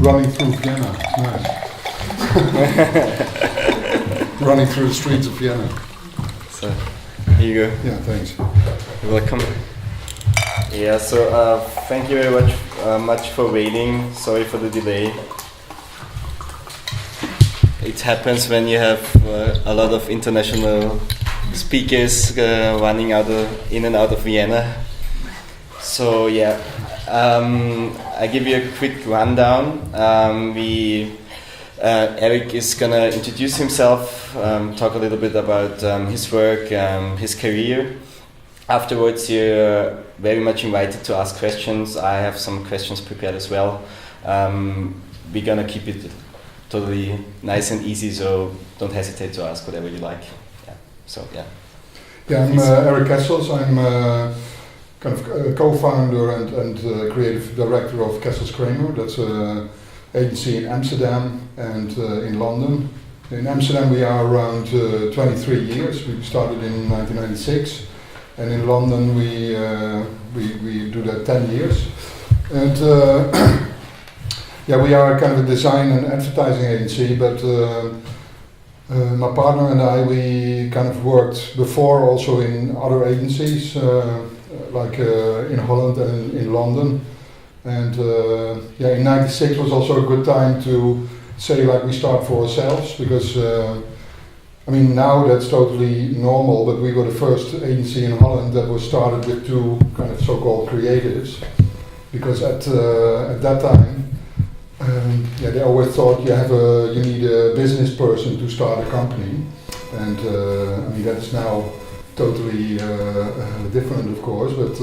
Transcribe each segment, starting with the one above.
Running through Vienna, nice. Running through the streets of Vienna. So, here you go. Yeah, thanks. You're welcome. Yeah, so thank you very much for waiting. Sorry for the delay. It happens when you have a lot of international speakers running in and out of Vienna. So yeah, I give you a quick rundown. Erik is gonna introduce himself, talk a little bit about his work, his career. Afterwards, you're very much invited to ask questions. I have some questions prepared as well. We're gonna keep it totally nice and easy, so don't hesitate to ask whatever you like. Yeah. So yeah. Yeah, I'm Erik Kessels. I'm kind of co-founder and creative director of Kessels Kramer. That's an agency in Amsterdam and in London. In Amsterdam, we are around 23 years. We started in 1996, and in London we do that 10 years. And yeah, we are kind of a design and advertising agency, but my partner and I, we kind of worked before also in other agencies, like in Holland and in London. And yeah, in '96 was also a good time to say like we start for ourselves, because I mean now that's totally normal, but we were the first agency in Holland that was started with two kind of so-called creatives, because at that time yeah, they always thought you need a business person to start a company, and I mean that's now totally different, of course. But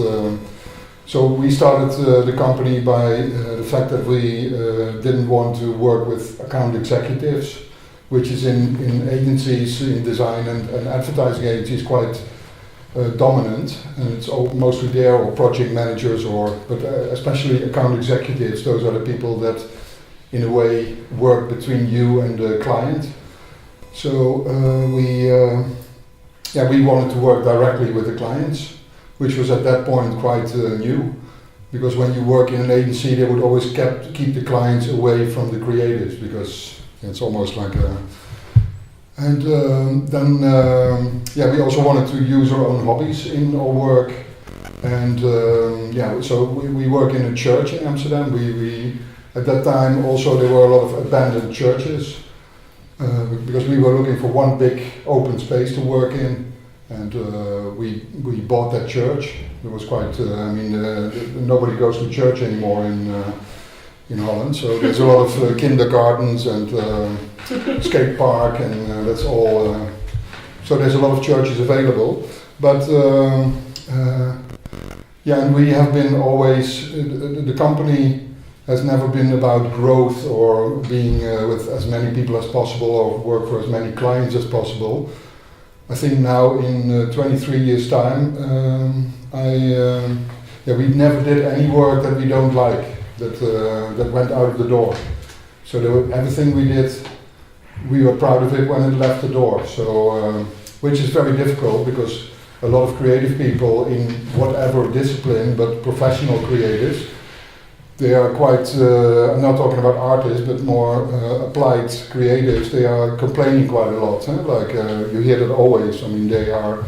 so we started the company by the fact that we didn't want to work with account executives, which is in agencies, in design and advertising agencies, quite dominant, and it's mostly there, or project managers, but especially account executives. Those are the people that in a way work between you and the client. So we wanted to work directly with the clients, which was at that point quite new, because when you work in an agency, they would always keep the clients away from the creatives, because it's almost like a... And then yeah, we also wanted to use our own hobbies in our work, and yeah, so we work in a church in Amsterdam. We at that time also there were a lot of abandoned churches, because we were looking for one big open space to work in, and we bought that church. It was quite I mean nobody goes to church anymore in Holland, so there's a lot of kindergartens and skate park, and that's all. So there's a lot of churches available, but yeah, and we have been always the company has never been about growth or being with as many people as possible or work for as many clients as possible. I think now in 23 years time, yeah, we never did any work that we don't like, that went out of the door. So everything we did, we were proud of it when it left the door. So which is very difficult, because a lot of creative people in whatever discipline, but professional creatives, they are quite, I'm not talking about artists, but more applied creatives, they are complaining quite a lot. Like you hear that always. I mean, they are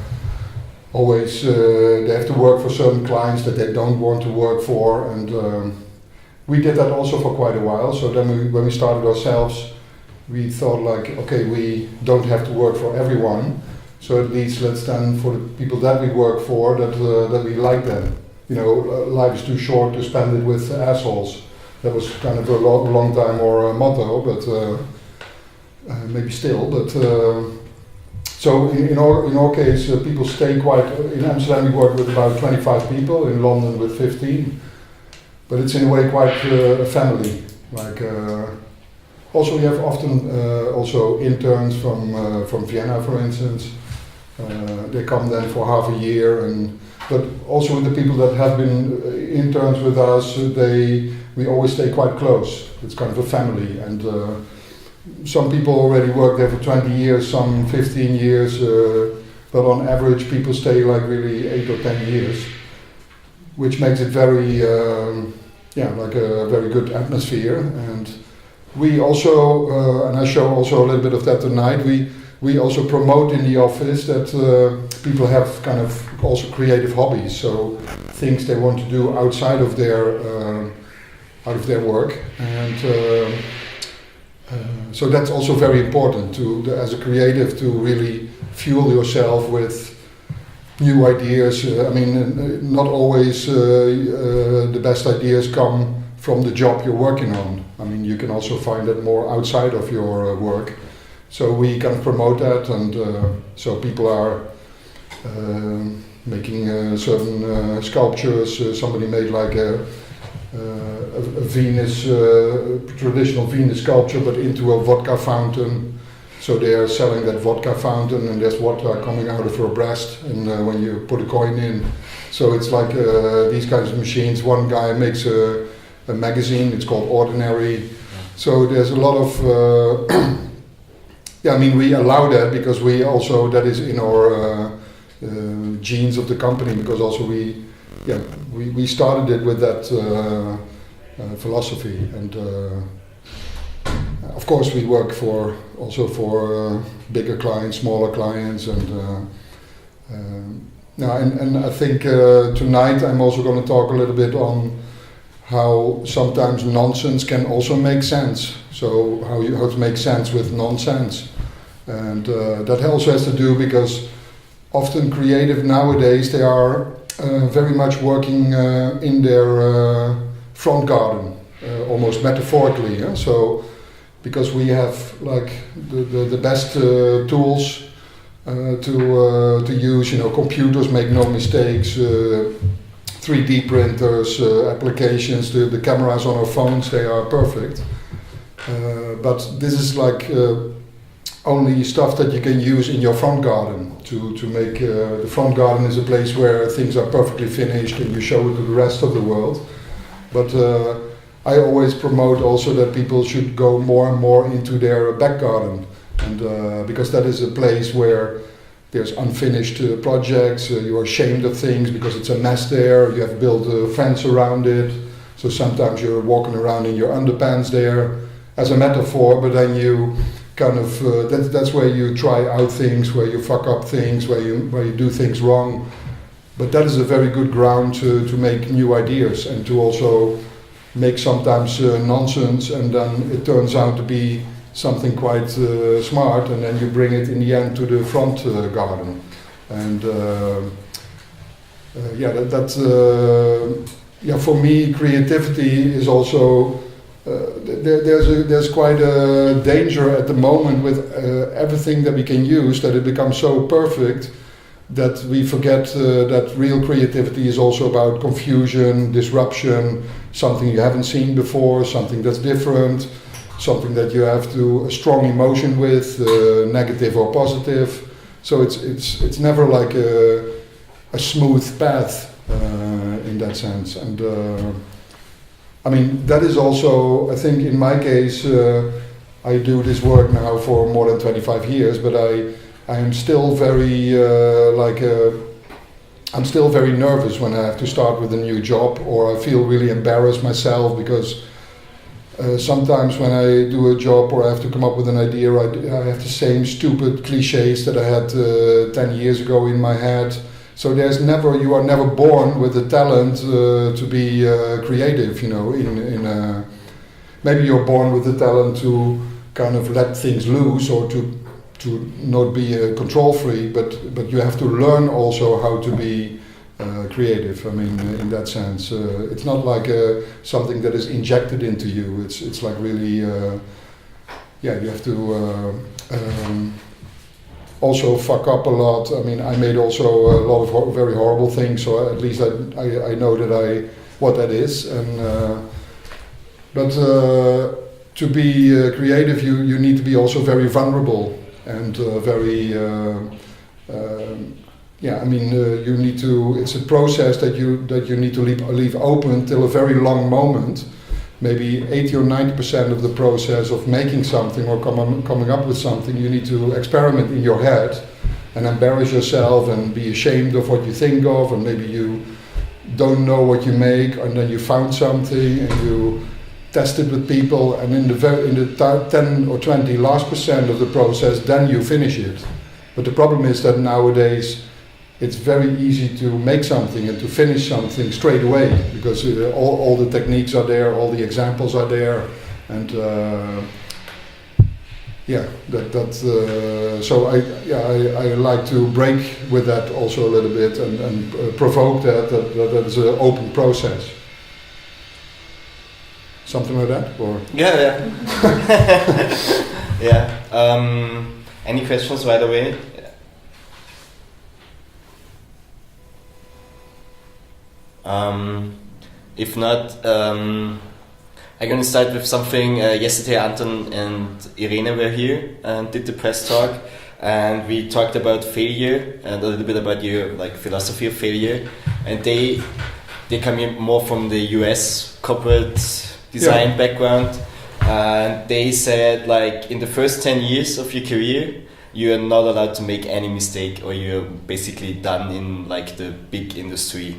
always, they have to work for certain clients that they don't want to work for, and we did that also for quite a while. So then when we started ourselves, we thought like, okay, we don't have to work for everyone, so at least let's then, for the people that we work for, that we like them. You know, life is too short to spend it with assholes. That was kind of a long time or motto, but maybe still. But so in our case, people stay quite. In Amsterdam, we work with about 25 people. In London, with 15. But it's in a way quite a family. Like also, we have often also interns from Vienna, for instance. They come then for half a year, but also with the people that have been interns with us, we always stay quite close. It's kind of a family, and some people already work there for 20 years, some 15 years, but on average people stay like really 8 or 10 years, which makes it very like a very good atmosphere. And we also, and I show also a little bit of that tonight, we also promote in the office that people have kind of also creative hobbies, so things they want to do outside of their work, and so that's also very important as a creative, to really fuel yourself with new ideas. I mean, not always the best ideas come from the job you're working on. I mean, you can also find it more outside of your work. So we kind of promote that, and so people are making certain sculptures. Somebody made like a Venus, traditional Venus sculpture, but into a vodka fountain. So they are selling that vodka fountain, and there's water coming out of her breast, and when you put a coin in. So it's like these kinds of machines. One guy makes a magazine, it's called Ordinary. So there's a lot of, I mean, we allow that because we also, that is in our genes of the company, because also we started it with that philosophy, and of course we work for bigger clients, smaller clients, and I think tonight I'm also going to talk a little bit on how sometimes nonsense can also make sense. So how to make sense with nonsense, and that also has to do because often creative nowadays, they are very much working in their front garden, almost metaphorically. Yeah? So because we have like the best tools to use, computers make no mistakes, 3D printers, applications, the cameras on our phones, they are perfect. But this is like only stuff that you can use in your front garden to make the front garden is a place where things are perfectly finished and you show it to the rest of the world. But I always promote also that people should go more and more into their back garden, and because that is a place where there's unfinished projects, you are ashamed of things because it's a mess there, you have built a fence around it, so sometimes you're walking around in your underpants there as a metaphor, but then you kind of that's where you try out things, where you fuck up things, where you do things wrong. But that is a very good ground to make new ideas and to also make sometimes nonsense, and then it turns out to be something quite smart, and then you bring it in the end to the front garden. And for me, creativity is also there's quite a danger at the moment with everything that we can use, that it becomes so perfect that we forget that real creativity is also about confusion, disruption, something you haven't seen before, something that's different, something that you have a strong emotion with, negative or positive. So it's never like a smooth path in that sense. And I mean, that is also, I think in my case, I do this work now for more than 25 years, but I am still very I'm still very nervous when I have to start with a new job, or I feel really embarrassed myself because sometimes when I do a job or I have to come up with an idea, I have the same stupid cliches that I had 10 years ago in my head. So you are never born with the talent to be creative, maybe you're born with the talent to kind of let things loose, or to not be a control freak, but you have to learn also how to be creative. I mean, in that sense, it's not like something that is injected into you. It's like really, you have to also fuck up a lot. I mean, I made also a lot of very horrible things, so at least I know what that is. And but to be creative, you need to be also very vulnerable and very. I mean, you need to. It's a process that you need to leave open till a very long moment. Maybe 80 or 90% of the process of making something or coming up with something, you need to experiment in your head and embarrass yourself and be ashamed of what you think of, and maybe you don't know what you make, and then you found something and you test it with people, and in the 10 or 20 last percent of the process, then you finish it. But the problem is that nowadays it's very easy to make something and to finish something straight away, because all the techniques are there, all the examples are there, and so I like to break with that also a little bit, and provoke that is an open process. Something like that, or yeah. Any questions right away? If not, I'm going to start with something. Yesterday Anton and Irene were here and did the press talk, and we talked about failure and a little bit about your philosophy of failure, and they come in more from the US corporate design background, and they said in the first 10 years of your career you are not allowed to make any mistake, or you're basically done in the big industry.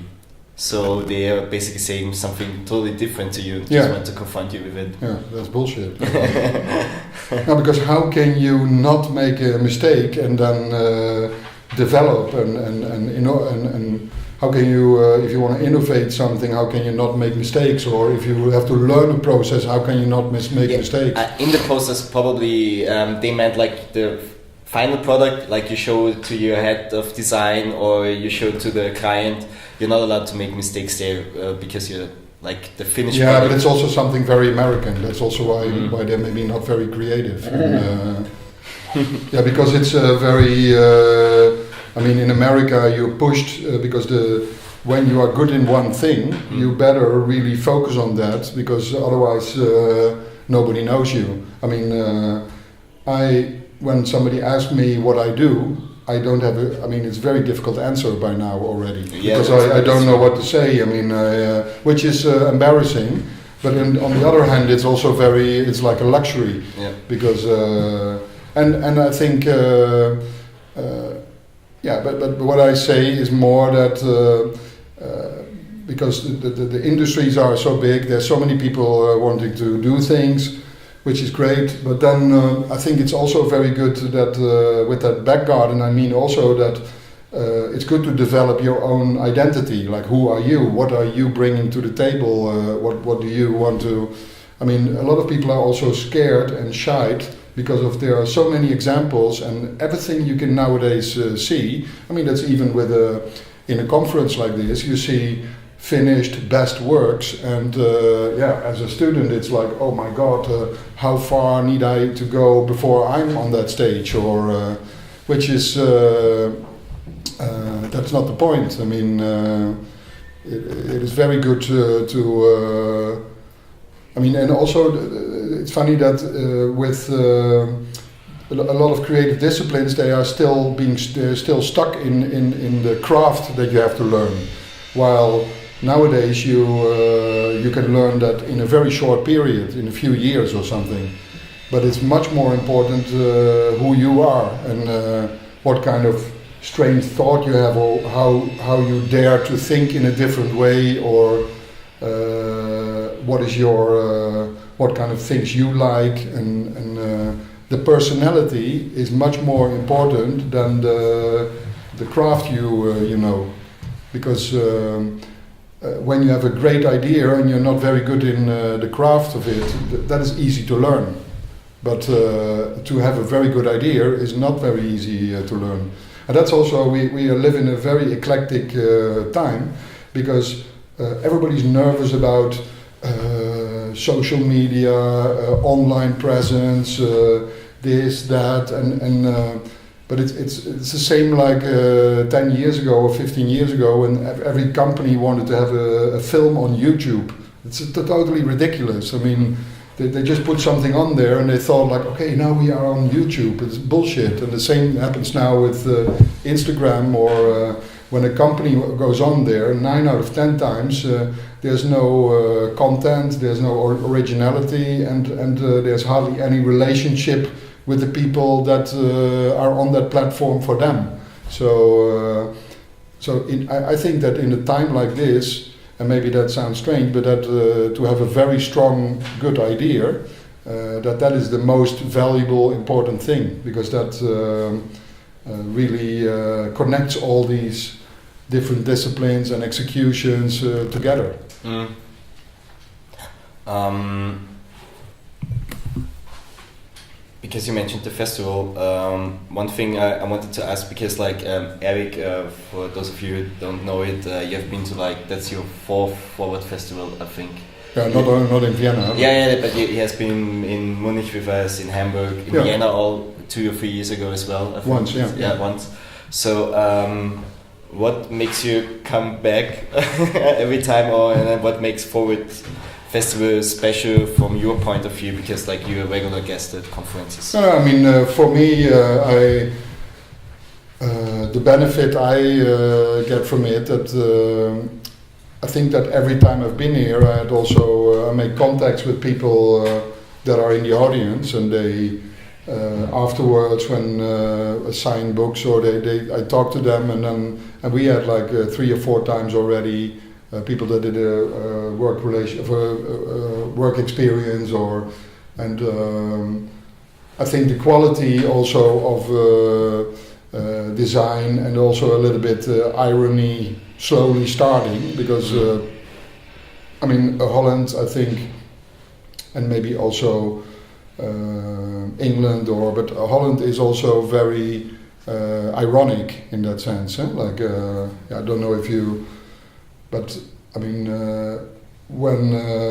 So they are basically saying something totally different to you. Just want to confront you with it. Yeah, that's bullshit. No, because how can you not make a mistake and then develop and how can you, if you want to innovate something, how can you not make mistakes? Or if you have to learn a process, how can you not make mistakes? In the process, probably they meant the final product, you show it to your head of design or you show it to the client. You're not allowed to make mistakes there because you're the finished product. But it's also something very American. That's also why they're maybe not very creative. Because it's very. In America you're pushed because when you are good in one thing, you better really focus on that, because otherwise nobody knows you. When somebody asks me what I do, I don't have it's very difficult to answer by now already, because I don't know what to say. Which is embarrassing, but on the other hand, it's also it's like a luxury, because and I think but what I say is more that because the industries are so big, there's so many people wanting to do things, which is great, but then I think it's also very good that with that back garden, also that it's good to develop your own identity, who are you, what are you bringing to the table, what do you want to, a lot of people are also scared and shied because there are so many examples and everything you can nowadays see. That's even in a conference like this, you see finished best works, and as a student it's oh my god, how far need I to go before I'm on that stage, or which is that's not the point. It is very good to and also it's funny that with a lot of creative disciplines, they are still stuck in the craft that you have to learn, while nowadays you can learn that in a very short period, in a few years or something. But it's much more important who you are and what kind of strange thought you have, or how you dare to think in a different way, or what kind of things you like, and the personality is much more important than the craft you know, because when you have a great idea and you're not very good in the craft of it, that is easy to learn. But to have a very good idea is not very easy to learn. And that's also, we live in a very eclectic time, because everybody's nervous about social media, online presence, this, that, and but it's the same 10 years ago or 15 years ago, when every company wanted to have a film on YouTube. It's totally ridiculous. They just put something on there and they thought okay, now we are on YouTube. It's bullshit. And the same happens now with Instagram, or when a company goes on there, 9 out of 10 times there's no content, there's no originality, and there's hardly any relationship with the people that are on that platform for them. I think that in a time like this, and maybe that sounds strange, but that to have a very strong, good idea, that is the most valuable, important thing, because that really connects all these different disciplines and executions together. Because you mentioned the festival, one thing I wanted to ask, because like Erik, for those of you who don't know it, you have been to that's your 4th Forward Festival, I think. Yeah, not in Vienna. Yeah, but he has been in Munich with us, in Hamburg, in Vienna, all 2 or 3 years ago as well. I think. Once, yeah. Yeah, once. So, what makes you come back every time, and what makes Forward Festival special from your point of view? Because you're a regular guest at conferences. No, I mean, for me, the benefit I get from it, that I think that every time I've been here, I had also I make contacts with people that are in the audience, and they afterwards, when sign books, or I talk to them, and we had 3 or 4 times already people that did a work experience, and I think the quality also of design, and also a little bit irony slowly starting, because I mean, Holland, I think, and maybe also England, but Holland is also very ironic in that sense. I don't know if you, but I mean, when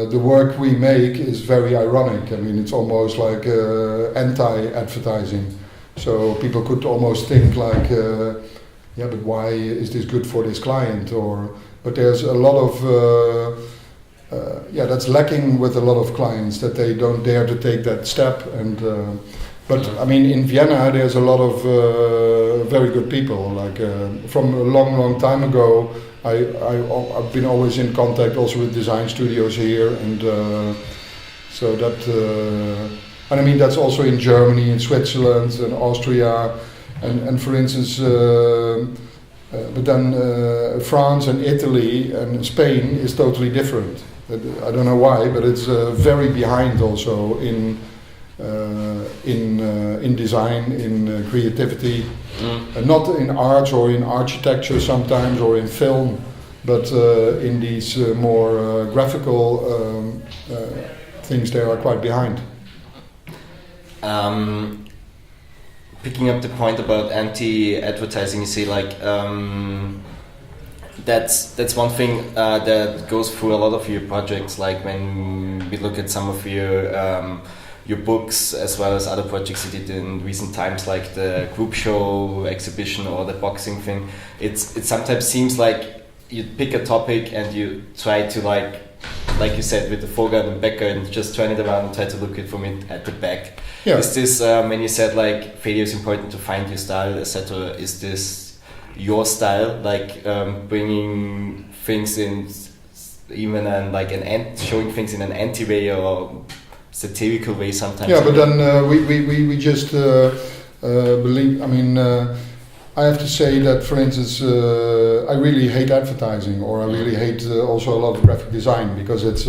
the work we make is very ironic. I mean, it's almost like anti-advertising. So people could almost think yeah, but why is this good for this client? But there's a lot of that's lacking with a lot of clients, that they don't dare to take that step. But I mean, in Vienna, there's a lot of very good people. From a long time ago, I've been always in contact also with design studios here, and so that. And I mean, that's also in Germany, in Switzerland, and Austria. And for instance, but then France and Italy and Spain is totally different. I don't know why, but it's very behind also in design, in creativity, not in art or in architecture sometimes, or in film, but in these more graphical things, they are quite behind. Picking up the point about anti-advertising, you say that's one thing that goes through a lot of your projects. Like when we look at some of your books, as well as other projects you did in recent times, like the group show exhibition or the boxing thing. It sometimes seems like you pick a topic and you try to like you said, with the foreground and background, just turn it around and try to look from it at the back. Yeah. Is this, when you said failure is important to find your style, etc., is this your style, bringing things in even showing things in an anti-way or satirical way sometimes? Yeah, but then we just believe, I mean, I have to say that, for instance, I really hate advertising, or I really hate also a lot of graphic design, because it's,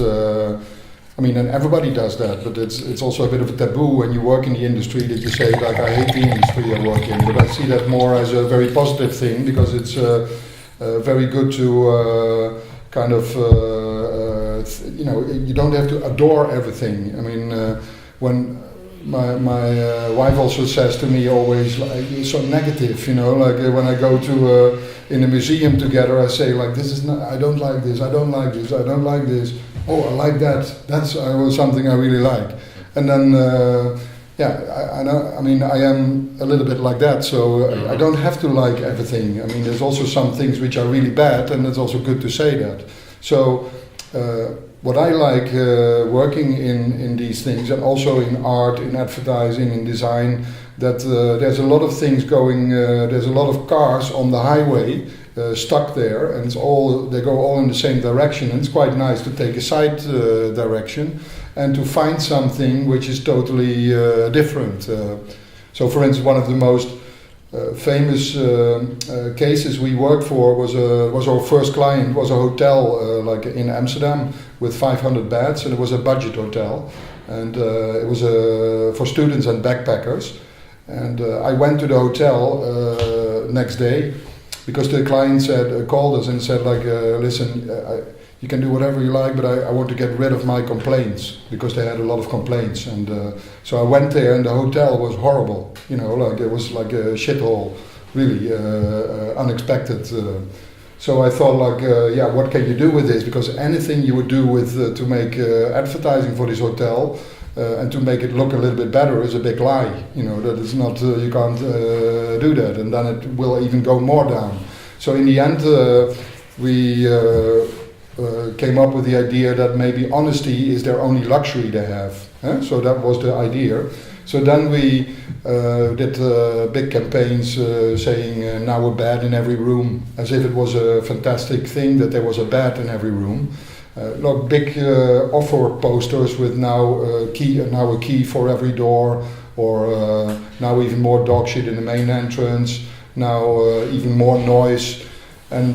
I mean, and everybody does that, but it's also a bit of a taboo when you work in the industry, that you say, I hate the industry I work in. But I see that more as a very positive thing, because it's very good to kind of, you don't have to adore everything. I mean, when my wife also says to me always, you're so negative, when I go to in a museum together, I say this is not, I don't like this, I don't like this, I don't like this. Oh, I like that. That's something I really like. And then, I know. I mean, I am a little bit like that. So I don't have to like everything. I mean, there's also some things which are really bad, and it's also good to say that. So what I like working in these things, and also in art, in advertising, in design, that there's a lot of things going. There's a lot of cars on the highway. Stuck there, and they go all in the same direction, and it's quite nice to take a side direction and to find something which is totally different. So for instance, one of the most famous cases we worked for was our first client was a hotel like in Amsterdam with 500 beds, and it was a budget hotel, and it was for students and backpackers. And I went to the hotel next day because the client called us and said like, listen, you can do whatever you like, but I want to get rid of my complaints, because they had a lot of complaints. And so I went there, and the hotel was horrible. You know, like it was like a shithole, really unexpected. So I thought like, yeah, what can you do with this? Because anything you would do with to make advertising for this hotel and to make it look a little bit better is a big lie. You know, that is not, you can't do that, and then it will even go more down. So in the end, we came up with the idea that maybe honesty is their only luxury they have. So that was the idea. So then we did big campaigns saying now a bed in every room, as if it was a fantastic thing that there was a bed in every room. Big offer posters with now a key for every door, or now even more dog shit in the main entrance, now even more noise. And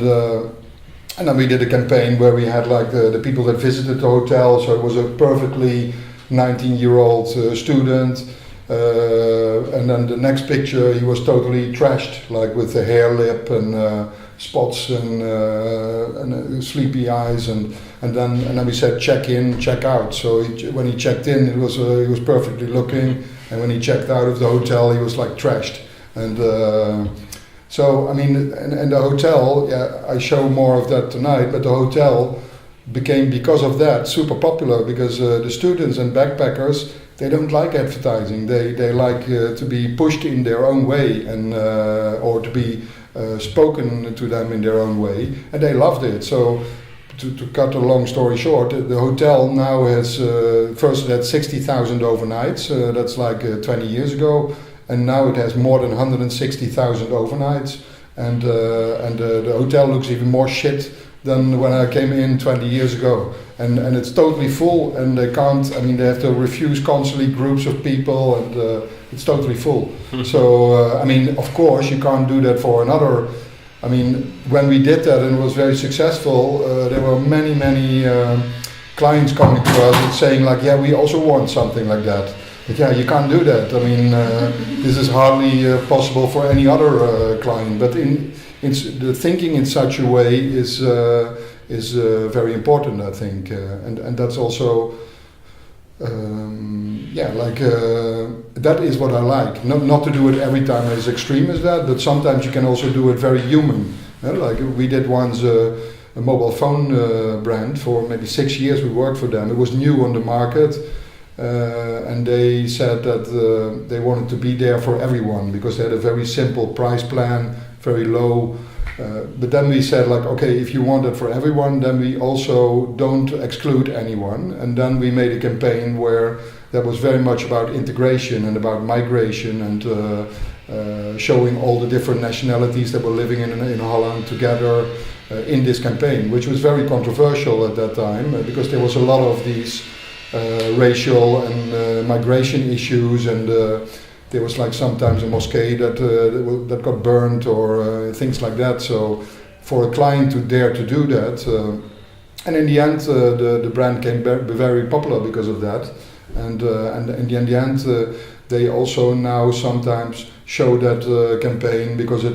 then we did a campaign where we had like the people that visited the hotel, so it was a perfectly 19-year-old student, and then the next picture he was totally trashed, like with the hair lip and spots and sleepy eyes, and then we said check in, check out. So when he checked in, he was perfectly looking, and when he checked out of the hotel, he was like trashed. And so I mean, and the hotel, yeah, I show more of that tonight, but the hotel became, because of that, super popular, because the students and backpackers, they don't like advertising. They like to be pushed in their own way, and or to be spoken to them in their own way, and they loved it. So to cut a long story short, the hotel now has first it had 60,000 overnights. That's like 20 years ago. And now it has more than 160,000 overnights, and the hotel looks even more shit than when I came in 20 years ago. And it's totally full, and they can't. I mean, they have to refuse constantly groups of people, and it's totally full. So I mean, of course, you can't do that for another. I mean, when we did that and it was very successful, there were many clients coming to us and saying like, yeah, we also want something like that. But yeah, you can't do that. I mean, this is hardly possible for any other client. But the thinking in such a way is very important, I think, and that's also that is what I like. Not to do it every time as extreme as that, but sometimes you can also do it very human. Like we did once a mobile phone brand for maybe 6 years. We worked for them. It was new on the market. And they said that they wanted to be there for everyone, because they had a very simple price plan, very low. But then we said like, okay, if you want it for everyone, then we also don't exclude anyone. And then we made a campaign where that was very much about integration and about migration, and showing all the different nationalities that were living in Holland together in this campaign, which was very controversial at that time, because there was a lot of these racial and migration issues, and there was like sometimes a mosque that got burned, or things like that. So for a client to dare to do that, and in the end the brand came very popular because of that, and in the end they also now sometimes show that campaign, because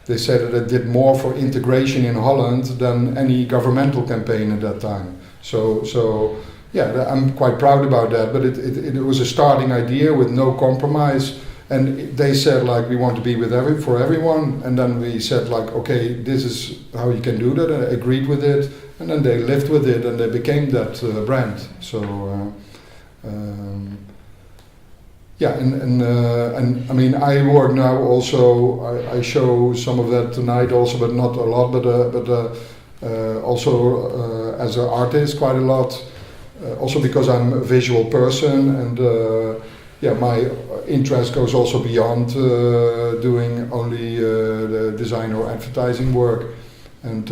they said that it did more for integration in Holland than any governmental campaign at that time. So yeah, I'm quite proud about that, but it was a starting idea with no compromise, and they said like, we want to be for everyone, and then we said like, okay, this is how you can do that, and I agreed with it, and then they lived with it, and they became that brand. So yeah, and I mean, I work now also, I show some of that tonight also, but not a lot, but also as an artist quite a lot. Also because I'm a visual person, and yeah, my interest goes also beyond doing only the design or advertising work, and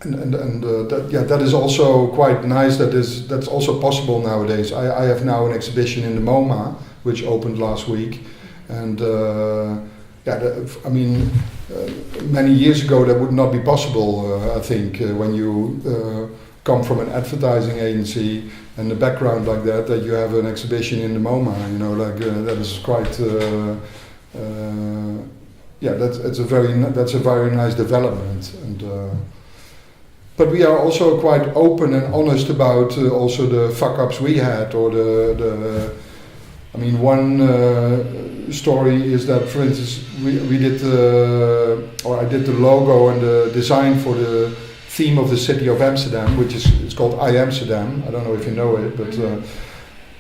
that is also quite nice. That's also possible nowadays. I have now an exhibition in the MoMA, which opened last week, And many years ago that would not be possible, I think, when you come from an advertising agency and the background like that you have an exhibition in the MoMA, that is quite, that's a very nice development. And but we are also quite open and honest about also the fuck-ups we had, or one story is that, for instance, we did I did the logo and the design for the theme of the city of Amsterdam, which is it's called I Amsterdam. I don't know if you know it,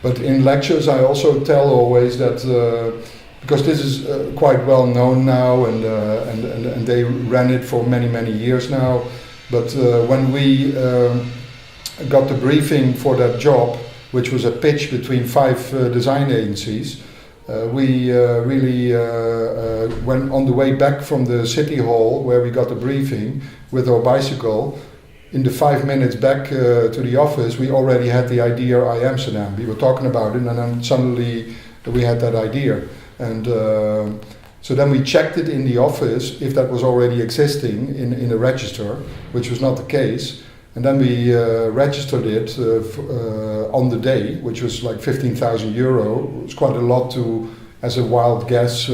but in lectures I also tell always that because this is quite well known now, and they ran it for many years now. But when we got the briefing for that job, which was a pitch between 5 design agencies, we really went on the way back from the city hall where we got the briefing with our bicycle. In the 5 minutes back to the office, we already had the idea I Amsterdam. We were talking about it, and then suddenly we had that idea. And so then we checked it in the office if that was already existing in the register, which was not the case. And then we registered it on the day, which was like €15,000. It was quite a lot as a wild guess,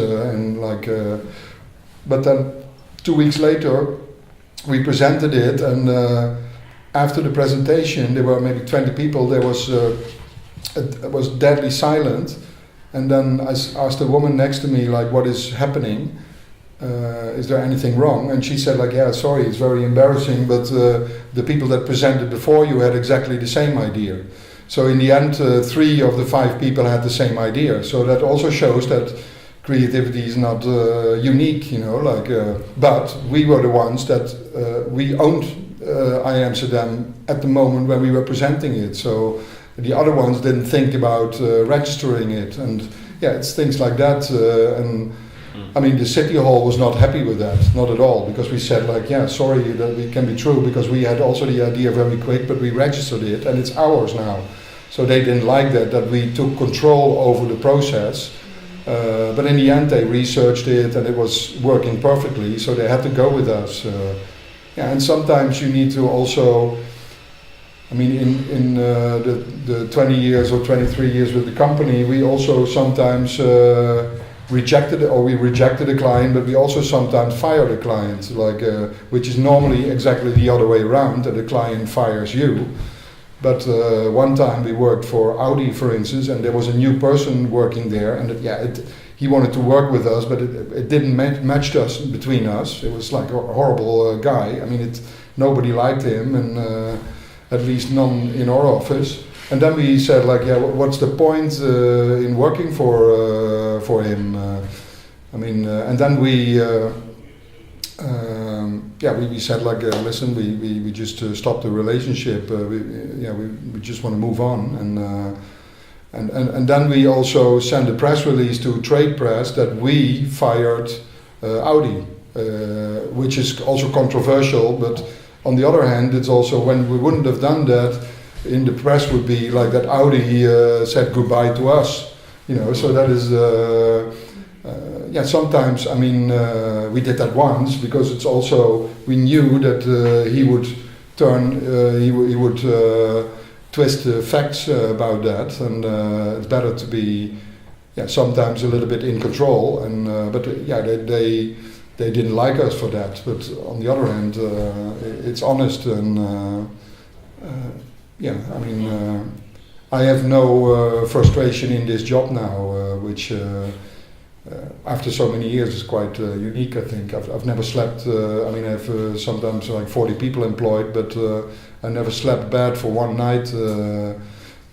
but then 2 weeks later we presented it, and after the presentation there were maybe 20 people. It was deadly silent, and then I asked a woman next to me, like, what is happening? Is there anything wrong? And she said, like, yeah, sorry, it's very embarrassing, but the people that presented before you had exactly the same idea. So in the end, 3 of the 5 people had the same idea. So that also shows that creativity is not unique, but we were the ones that we owned I Amsterdam at the moment when we were presenting it. So the other ones didn't think about registering it. And yeah, it's things like that. The city hall was not happy with that, not at all, because we said, like, yeah, sorry, that it can be true, because we had also the idea very quick, but we registered it and it's ours now. So they didn't like that we took control over the process. But in the end they researched it and it was working perfectly, so they had to go with us. And sometimes you need to also, in the 20 years or 23 years with the company, we also sometimes rejected a client, but we also sometimes fired a client, which is normally exactly the other way around, that the client fires you. But one time we worked for Audi, for instance, and there was a new person working there, and he wanted to work with us, but it didn't match us between us. It was like a horrible guy. Nobody liked him, and at least none in our office. And then we said, like, yeah, what's the point in working for him? And then we said, like, listen, we just stopped the relationship. We just want to move on, and then we also sent a press release to trade press that we fired Audi, which is also controversial. But on the other hand, it's also, when we wouldn't have done that, in the press would be like that Audi said goodbye to us, So that is. Sometimes, we did that once, because it's also, we knew that he would twist the facts about that, and it's better to be, sometimes a little bit in control, they didn't like us for that. But on the other hand, it's honest, and I have no frustration in this job now, which after so many years is quite unique, I think. I've never slept, I have sometimes like 40 people employed, but I never slept bad for one night.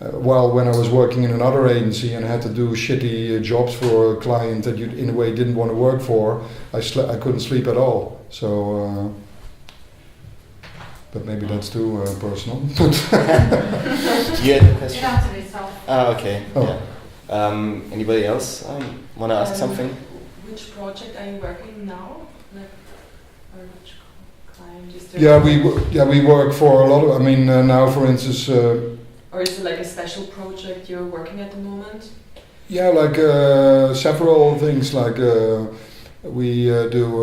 While when I was working in another agency and I had to do shitty jobs for a client that you in a way didn't want to work for, I couldn't sleep at all. So, but maybe that's too personal. You had a question? Okay. Oh. Yeah. Anybody else want to ask something? Which project are you working now? Or which client is there? We work for a lot of. Now, for instance. Or is it like a special project you're working at the moment? Yeah, like several things. Like we do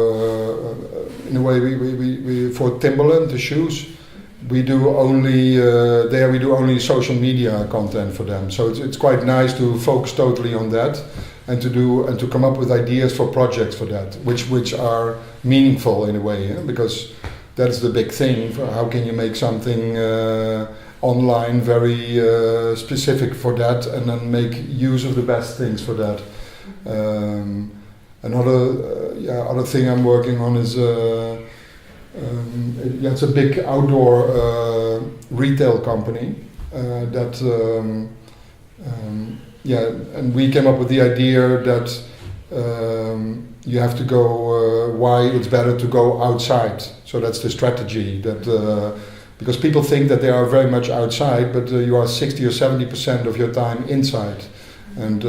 in a way we for Timberland the shoes. We do only there. We do only social media content for them. So it's quite nice to focus totally on that, and to come up with ideas for projects for that, which are meaningful in a way. Yeah? Because that's the big thing. How can you make something online very specific for that, and then make use of the best things for that? Other thing I'm working on is. It's a big outdoor retail company and we came up with the idea that you have to go. Why it's better to go outside. So that's the strategy. That because people think that they are very much outside, but you are 60 or 70% of your time inside, and.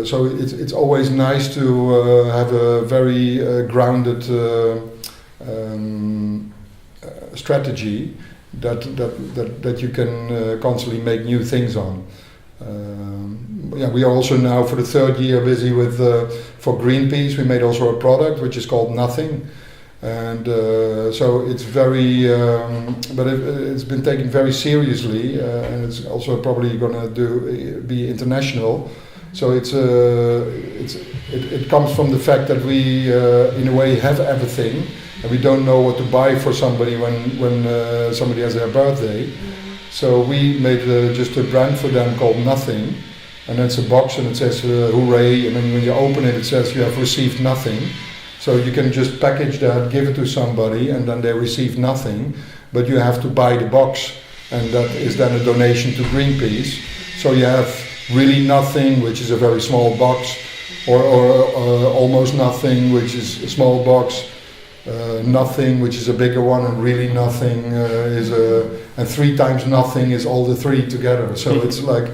So it's always nice to have a very grounded strategy that you can constantly make new things on. We are also now for the third year busy with for Greenpeace. We made also a product which is called Nothing, and so it's very but it's been taken very seriously, and it's also probably going to be international. So it comes from the fact that we in a way have everything, and we don't know what to buy for somebody when somebody has their birthday. So we made just a brand for them called Nothing, and it's a box and it says hooray, and then when you open it, it says you have received nothing. So you can just package that, give it to somebody, and then they receive nothing, but you have to buy the box, and that is then a donation to Greenpeace. So you have really nothing, which is a very small box, or almost nothing, which is a small box, nothing, which is a bigger one, and really nothing and 3 times nothing is all the 3 together. So it's like,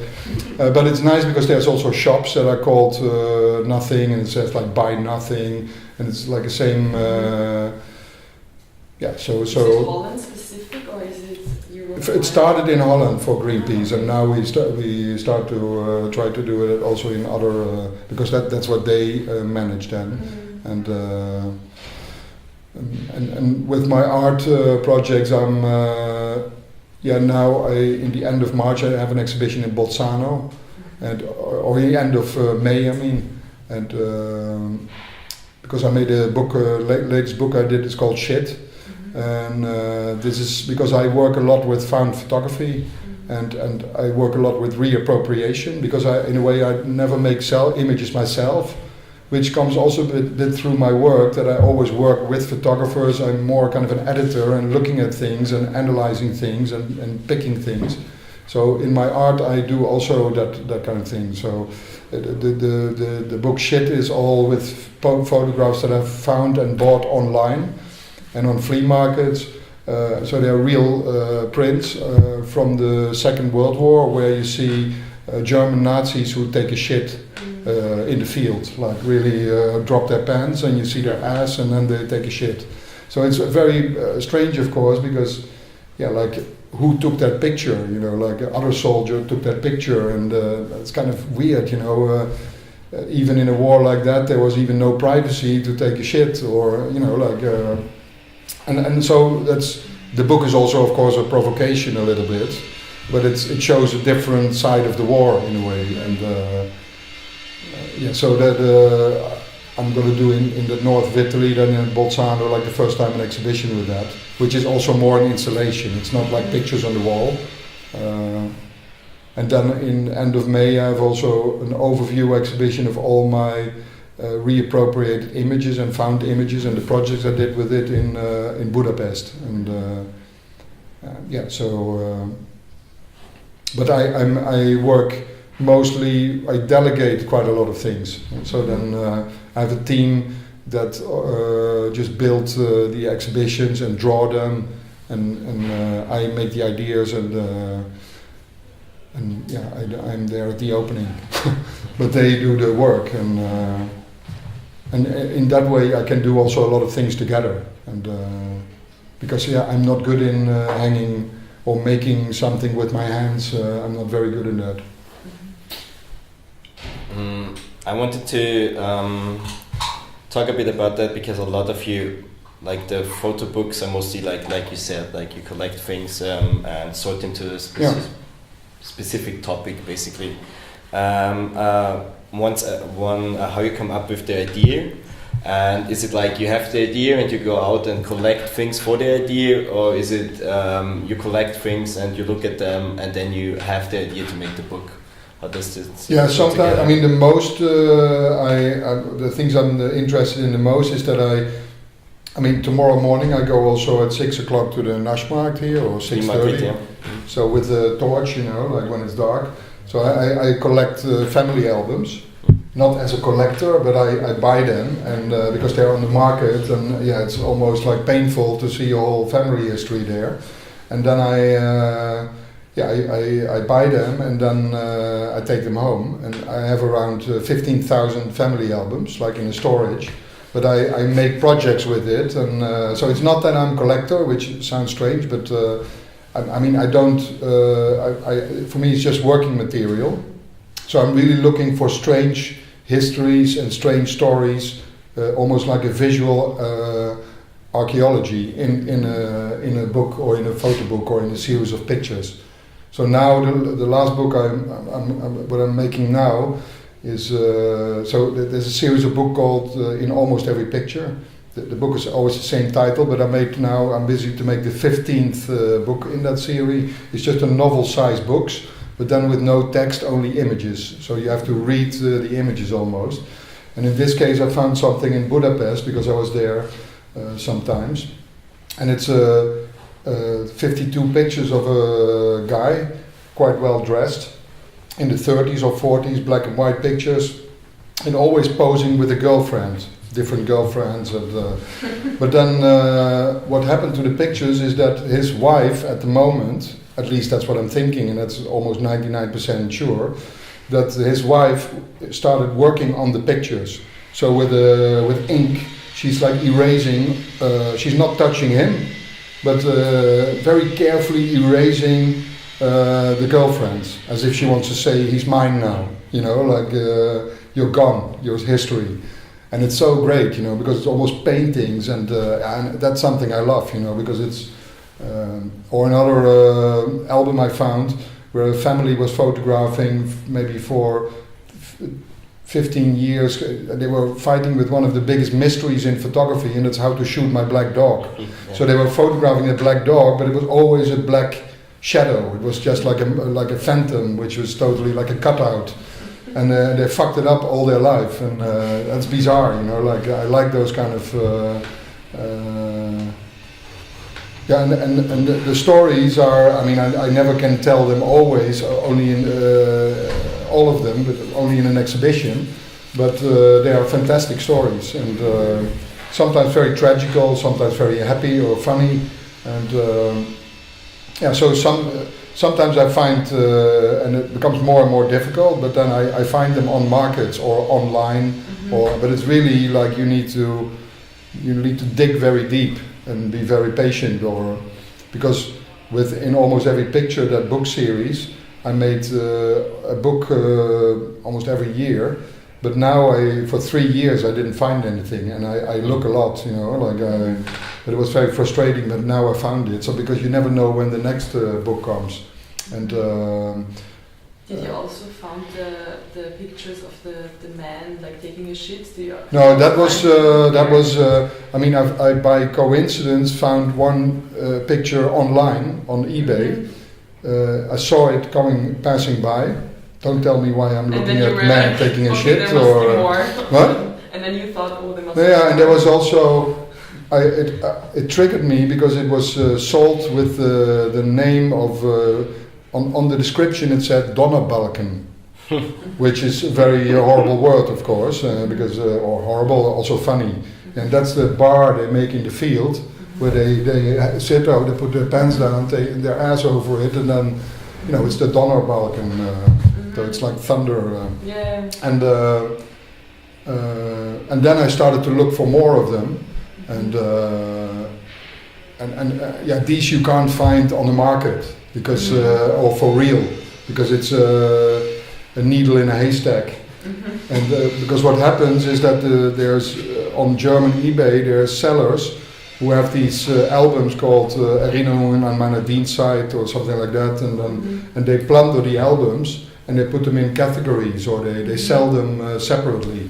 but it's nice because there's also shops that are called Nothing, and it says like buy nothing, and it's like the same. Is it Holland specific, or is it Europe? It started in Holland for Greenpeace, and now we start to try to do it also in other because that's what they manage then, and with my art projects, I'm now in the end of March I have an exhibition in Bolzano, or the end of May I mean, and because I made a book, latest book I did is called Shit. And this is because I work a lot with found photography, and I work a lot with reappropriation, because in a way I never make images myself, which comes also a bit through my work, that I always work with photographers. I'm more kind of an editor and looking at things and analyzing things and picking things. So in my art I do also that kind of thing. So the book Shit is all with photographs that I've found and bought online and on flea markets. So they are real prints from the Second World War, where you see German Nazis who take a shit in the field, like really drop their pants and you see their ass and then they take a shit. So it's very strange, of course, because like who took that picture, like other soldier took that picture, and it's kind of weird, even in a war like that there was even no privacy to take a shit, or and so the book is also of course a provocation a little bit, but it shows a different side of the war in a way, and so that I'm going to do in the north of Italy, then in Bolzano, like the first time an exhibition with that, which is also more an installation. It's not like pictures on the wall. And then in end of May I have also an overview exhibition of all my reappropriated images and found images and the projects I did with it in Budapest. And but I work mostly, I delegate quite a lot of things. So then I have a team that just build the exhibitions and draw them, and I make the ideas, and I'm there at the opening. But they do the work, and in that way I can do also a lot of things together. And because I'm not good in hanging or making something with my hands. I'm not very good in that. I wanted to talk a bit about that because a lot of you, like the photo books, are mostly like you said, like you collect things and sort into a specific topic, basically. How you come up with the idea, and is it like you have the idea and you go out and collect things for the idea, or is it you collect things and you look at them and then you have the idea to make the book? How does this? Yeah, sometimes. I mean, the most the things I'm interested in the most is that I mean, tomorrow morning I go also at 6 o'clock to the Naschmarkt here, or 6:30. Yeah. So with the torch, you know, like when it's dark. So I collect family albums, not as a collector, but I buy them, and because they're on the market, and yeah, it's almost like painful to see your whole family history there. And then I buy them, and then I take them home, and I have around 15,000 family albums, like in a storage. But I make projects with it, and so it's not that I'm a collector, which sounds strange, but I mean, I don't. For me, it's just working material. So I'm really looking for strange histories and strange stories, almost like a visual archaeology in a book or in a photo book or in a series of pictures. So now the last book what I'm making now is so there's a series of book called In Almost Every Picture. The book is always the same title, but I'm busy to make the 15th book in that series. It's just a novel-sized books, but then with no text, only images. So you have to read the images almost. And in this case, I found something in Budapest because I was there sometimes, and it's 52 pictures of a guy, quite well dressed, in the 30s or 40s, black and white pictures, and always posing with a girlfriend. Different girlfriends, and but then what happened to the pictures is that his wife, at the moment, at least that's what I'm thinking, and that's almost 99% sure, that his wife started working on the pictures. So with ink, she's like erasing. She's not touching him, but very carefully erasing the girlfriends, as if she wants to say, "He's mine now." You know, like you're gone, your history. And it's so great, you know, because it's almost paintings, and that's something I love, you know, because it's. Or another album I found where a family was photographing maybe for 15 years. They were fighting with one of the biggest mysteries in photography, and that's how to shoot my black dog. Yeah. So they were photographing a black dog, but it was always a black shadow. It was just like a phantom, which was totally like a cutout. And they fucked it up all their life, and that's bizarre, you know. Like I like those kind of, and the stories are. I mean, I never can tell them always, only in all of them, but only in an exhibition. But they are fantastic stories, and sometimes very tragical, sometimes very happy or funny, and so sometimes I find, and it becomes more and more difficult, but then I find them on markets or online, but it's really like you need to dig very deep and be very patient, because in almost every picture, that book series, I made a book almost every year, but now for 3 years I didn't find anything, and I look a lot, you know, but it was very frustrating, but now I found it. So because you never know when the next book comes. And did you also found the pictures of the man like taking a shit? No, that was I mean, I by coincidence found one picture online on eBay. I saw it passing by. Don't tell me why I'm looking at man taking a shit or what? And then you thought, oh, there must. Yeah, and there was also. It triggered me because it was sold with the name of on the description it said Donnerbalken, which is a very horrible word, of course, because or horrible, also funny, and that's the bar they make in the field where they sit out, they put their pants down, take their ass over it, and then you know it's the Donnerbalken, so it's like thunder, and then I started to look for more of them. And these you can't find on the market because or for real, because it's a needle in a haystack. And because what happens is that there's on German eBay there's sellers who have these albums called Erinnerungen an meine Dienstzeit or something like that, and they plunder the albums and they put them in categories, or they sell them separately.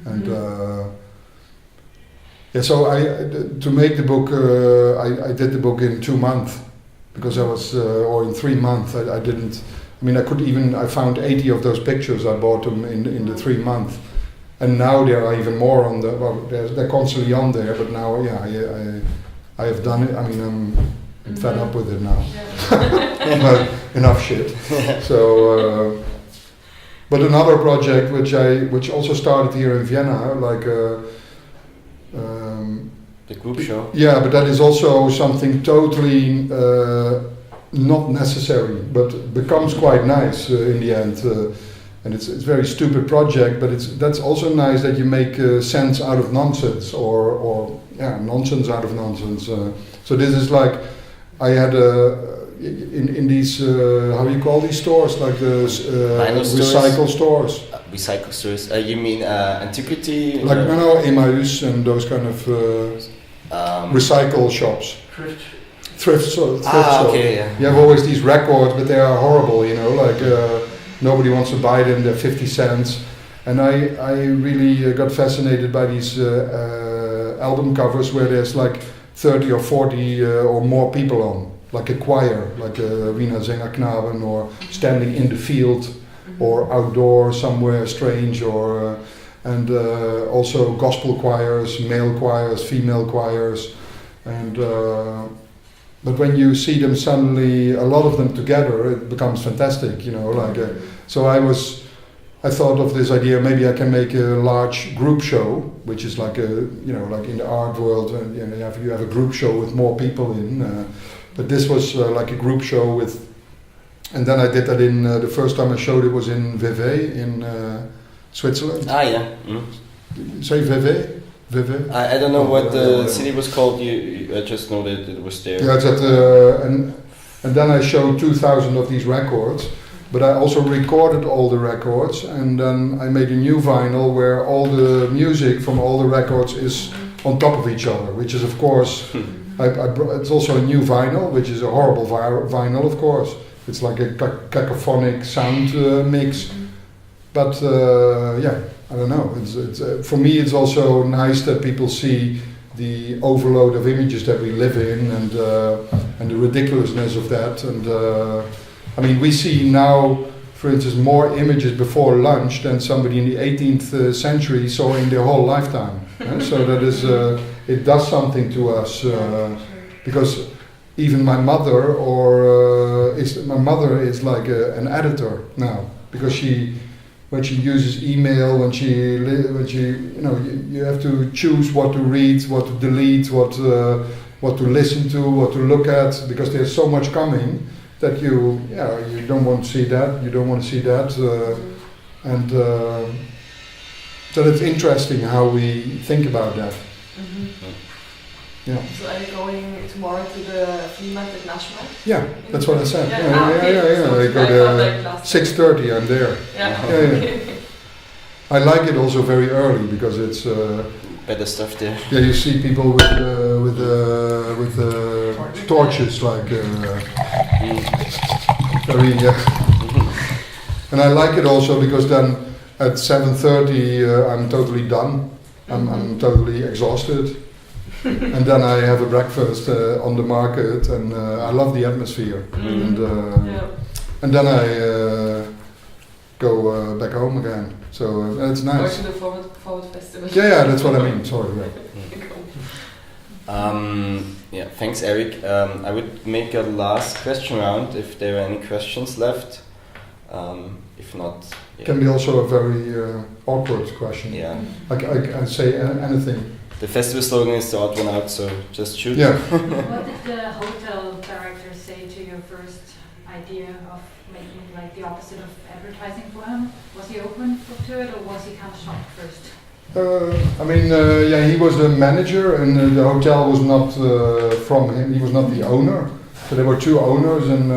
And so to make the book, I did the book in 2 months, because I was, or in 3 months. I didn't. I mean, I found 80 of those pictures. I bought them in the 3 months, and now there are even more on the. Well, they're constantly on there, but now, I have done it. I mean, I'm fed up with it now. But enough shit. So, but another project which also started here in Vienna, like. The group show? Yeah, but that is also something totally not necessary, but becomes quite nice in the end. And it's a very stupid project, but that's also nice that you make sense out of nonsense, or nonsense out of nonsense. So this is like, I had in these, how do you call these stores, like the recycle stores. Recycle stores. You mean antiquity? Like Emmaus and those kind of recycle shops. Thrift stores. Okay, yeah. You have always these records, but they are horrible, like nobody wants to buy them, they're 50 cents. And I really got fascinated by these album covers where there's like 30 or 40 or more people on, like a choir, like a Wiener Sängerknaben, or standing in the field, or outdoor somewhere strange, or and also gospel choirs, male choirs, female choirs, and but when you see them suddenly, a lot of them together, it becomes fantastic, like. So I thought of this idea. Maybe I can make a large group show, which is like like in the art world, and you have a group show with more people in. But this was like a group show with. And then I did that in, the first time I showed it was in Vevey in Switzerland. Ah, yeah. Say Vevey? Vevey? I don't know what the city was called, I just know that it was there. Yeah, it's at, and then I showed 2,000 of these records, but I also recorded all the records, and then I made a new vinyl where all the music from all the records is on top of each other, which is of course, it's also a new vinyl, which is a horrible vinyl, of course. It's like a cacophonic sound mix, but I don't know. It's for me, it's also nice that people see the overload of images that we live in, and the ridiculousness of that. And I mean, we see now, for instance, more images before lunch than somebody in the 18th century saw in their whole lifetime. So that is, it does something to us, because. Even my mother, my mother is like an editor now, because when she uses email, when she you have to choose what to read, what to delete, what to listen to, what to look at, because there's so much coming that you don't want to see that, you don't want to see that, and so it's interesting how we think about that. Yeah. So are you going tomorrow to the Fliehmarkt at Naschmarkt? Yeah, that's what I said. Yeah. So I go there 6:30. I'm there. Yeah. I like it also very early because it's better stuff there. Yeah, you see people with torches, like very. And I like it also because then at 7:30 I'm totally done. I'm totally exhausted. And then I have a breakfast on the market, and I love the atmosphere. And then I go back home again. So it's nice. Or to the Forward Festival. Yeah, that's what I mean. Sorry. Yeah, thanks, Erik. I would make a last question round if there are any questions left. If not, can be also a very awkward question. Yeah. I say anything. The festival slogan is the odd one out, so just shoot. Yeah. What did the hotel director say to your first idea of making like the opposite of advertising for him? Was he open to it, or was he kind of shocked first? I mean, he was the manager, and the hotel was not from him. He was not the owner. So there were two owners, and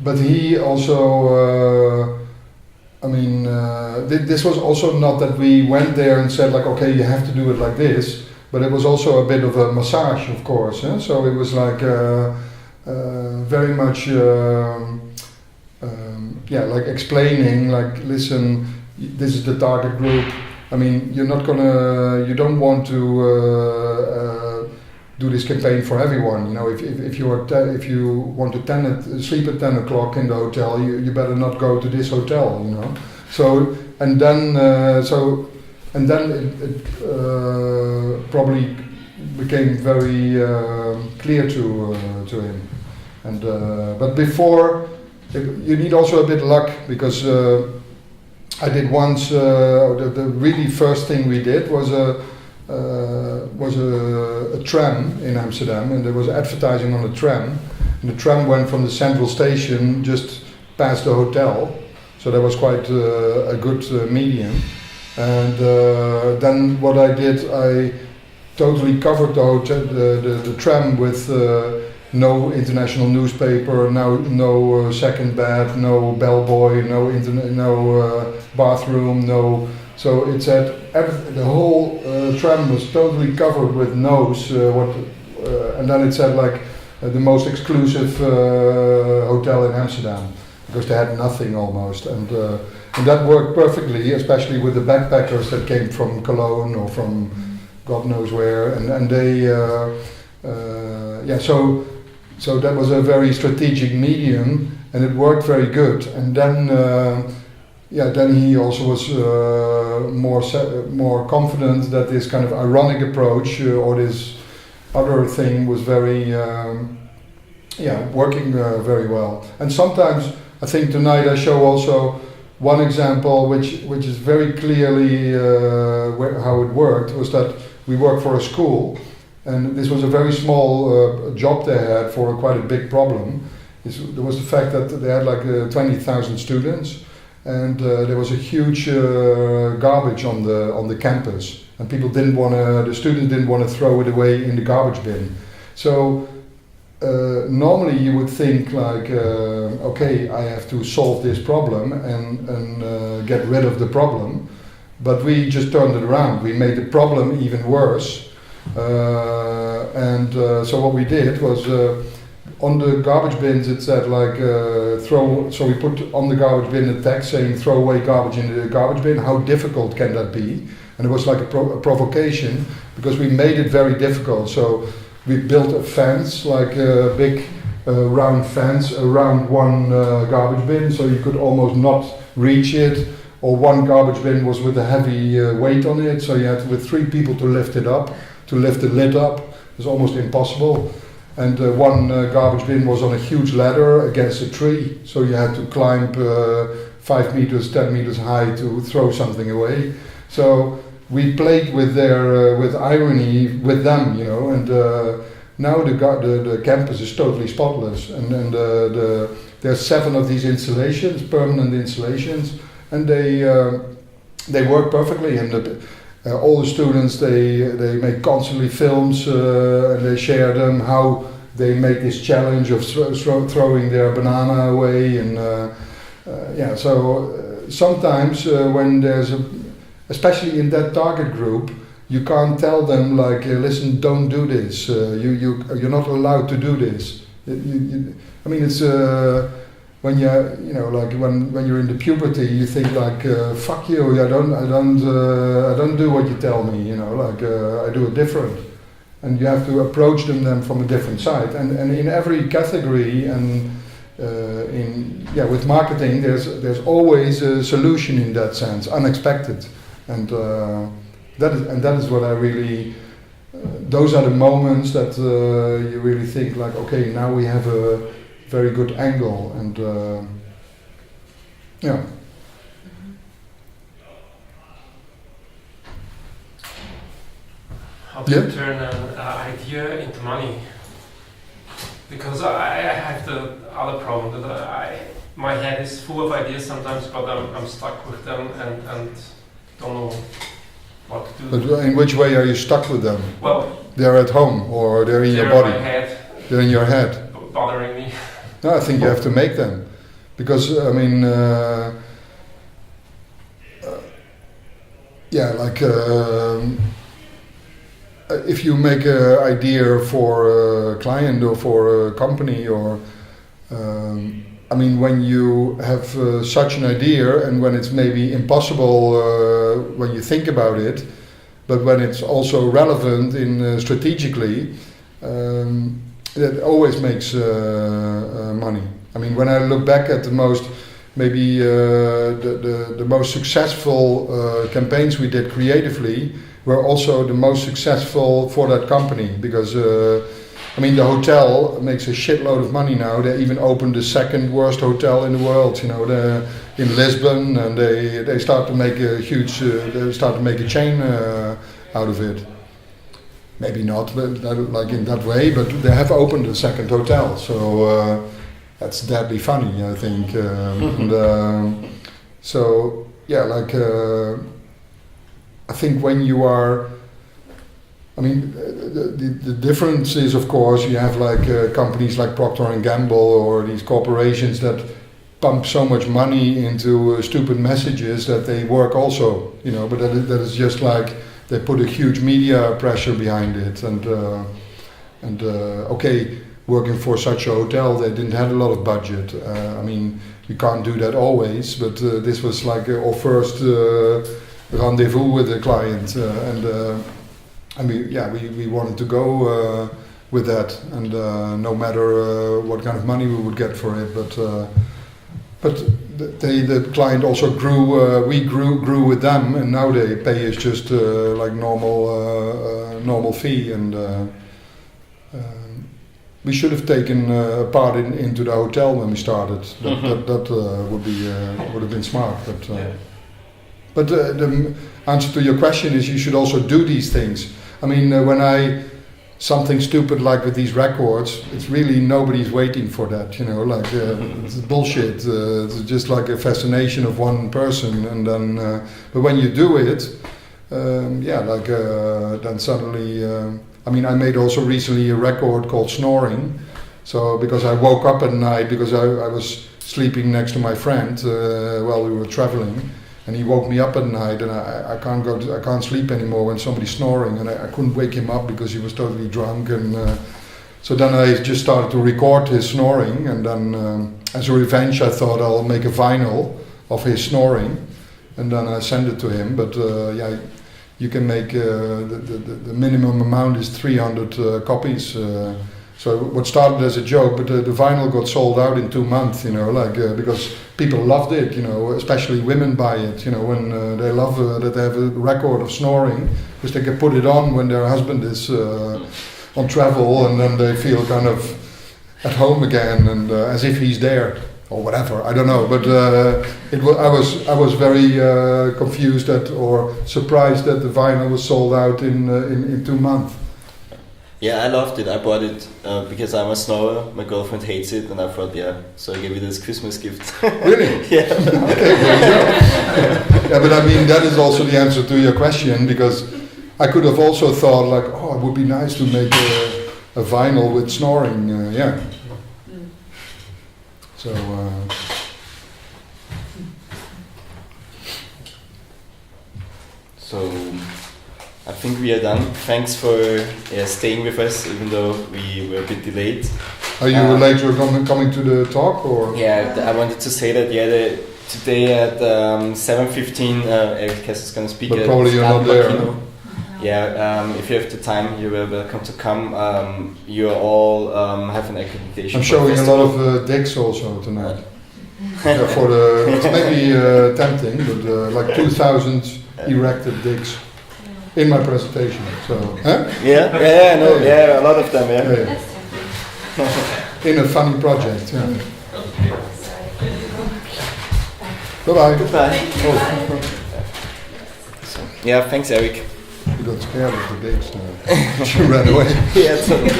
but he also I mean, this was also not that we went there and said like, okay, you have to do it like this, but it was also a bit of a massage, of course. So it was like very much, like explaining, like, listen, this is the target group. I mean, you don't want to do this campaign for everyone. You know, if you want to sleep at 10 o'clock in the hotel, you better not go to this hotel. You know, so then it probably became very clear to him. And but before, you need also a bit of luck, because I did once. The really first thing we did was a tram in Amsterdam, and there was advertising on the tram, and the tram went from the central station just past the hotel, so that was quite a good medium. And then what I did, I totally covered the hotel, the tram with no international newspaper, no second bed, no bellboy, no internet, no bathroom, no. So it said the whole tram was totally covered with no's. And then it said like the most exclusive hotel in Amsterdam, because they had nothing almost, and that worked perfectly, especially with the backpackers that came from Cologne or from God knows where, and they so that was a very strategic medium, and it worked very good. And then then he also was more confident that this kind of ironic approach or this other thing was very working very well. And sometimes I think tonight I show also one example which is very clearly how it worked, was that we worked for a school, and this was a very small job they had for quite a big problem. There was the fact that they had like 20,000 students, and there was a huge garbage on the campus, and the students didn't want to throw it away in the garbage bin. So normally you would think like, okay, I have to solve this problem and get rid of the problem, but we just turned it around. We made the problem even worse. So what we did was on the garbage bins it said like so we put on the garbage bin a text saying throw away garbage in the garbage bin. How difficult can that be? And it was like a provocation, because we made it very difficult. So we built a fence, like a big round fence around one garbage bin, so you could almost not reach it, or one garbage bin was with a heavy weight on it, so you had with 3 people to lift it up. To lift the lid up was almost impossible, and one garbage bin was on a huge ladder against a tree, so you had to climb 5 meters, 10 meters high to throw something away. So we played with their with irony with them, you know, and now the campus is totally spotless, and there's 7 of these installations, permanent installations, and they work perfectly, and all the students, they make constantly films and they share them, how they make this challenge of throwing their banana away, and so sometimes when there's especially in that target group, you can't tell them like, listen, don't do this, you're not allowed to do this. I mean, it's when when you're in the puberty, you think like, fuck you, I don't do what you tell me, you know, like I do it different, and you have to approach them from a different side, and in every category, and with marketing, there's always a solution in that sense, unexpected, and that is what I really. Those are the moments that you really think like, okay, now we have a very good angle, and How do you turn an idea into money? Because I have the other problem that my head is full of ideas sometimes, but I'm stuck with them and don't know what to do. But in which way are you stuck with them? Well, they're at home, or they're in your body? In my head. They're in your head. Bothering me. No, I think you have to make them, because I mean, yeah, like if you make an idea for a client or for a company, or I mean, when you have such an idea, and when it's maybe impossible when you think about it, but when it's also relevant in strategically, that always makes money. I mean, when I look back at the most, maybe the most successful campaigns we did creatively were also the most successful for that company, because I mean, the hotel makes a shitload of money now. They even opened the second worst hotel in the world, you know, in Lisbon, and they start to make a huge, they start to make a chain out of it. Maybe not, but like in that way, but they have opened a second hotel, so that's deadly funny, I think. And, so yeah, like I think when you are, I mean, the difference is, of course, you have like companies like Procter and Gamble or these corporations that pump so much money into stupid messages that they work also, you know. But that is just like they put a huge media pressure behind it, and okay, working for such a hotel, they didn't have a lot of budget. I mean, you can't do that always, but this was like our first rendezvous with the client, and. I mean, yeah, we wanted to go with that, and no matter what kind of money we would get for it, but the client also grew. We grew with them, and now they pay us just like normal fee, and we should have taken a part into the hotel when we started. That would have been smart, but the answer to your question is you should also do these things. I mean, when something stupid like with these records, it's really nobody's waiting for that, you know, like it's bullshit. It's just like a fascination of one person, and then, but when you do it, yeah, like then suddenly, I mean, I made also recently a record called Snoring, so because I woke up at night because I was sleeping next to my friend while we were traveling. And he woke me up at night, and I can't sleep anymore when somebody's snoring, and I couldn't wake him up because he was totally drunk, and so then I just started to record his snoring, and then as a revenge I thought I'll make a vinyl of his snoring, and then I sent it to him. But yeah, you can make the minimum amount is 300 copies. So what started as a joke, but the vinyl got sold out in 2 months, you know, like because people loved it, you know, especially women buy it, you know, when they love that they have a record of snoring, because they can put it on when their husband is on travel, and then they feel kind of at home again, and as if he's there or whatever. I don't know, but I was very confused or surprised that the vinyl was sold out in 2 months. Yeah, I loved it. I bought it because I'm a snorer. My girlfriend hates it, and I thought, yeah, so I gave it as Christmas gift. Really? Yeah. Okay, there you go. Yeah, but I mean, that is also the answer to your question, because I could have also thought like, oh, it would be nice to make a vinyl with snoring. Yeah. So. So. I think we are done. Thanks for staying with us, even though we were a bit delayed. Are you later coming to the talk, or? Yeah, I wanted to say that today at 7:15, Erik Kessels is going to speak. But probably you're not there. No? Yeah, if you have the time, you're welcome to come. You all have an accreditation. I'm showing a lot of dicks also tonight. Yeah, for it's maybe tempting, but like 2,000 erected dicks. In my presentation, so a lot of them, yeah. In a funny project, yeah. Bye-bye. Goodbye. Oh. Yeah, thanks, Erik. You got scared of the dicks. She ran away. Yeah, totally.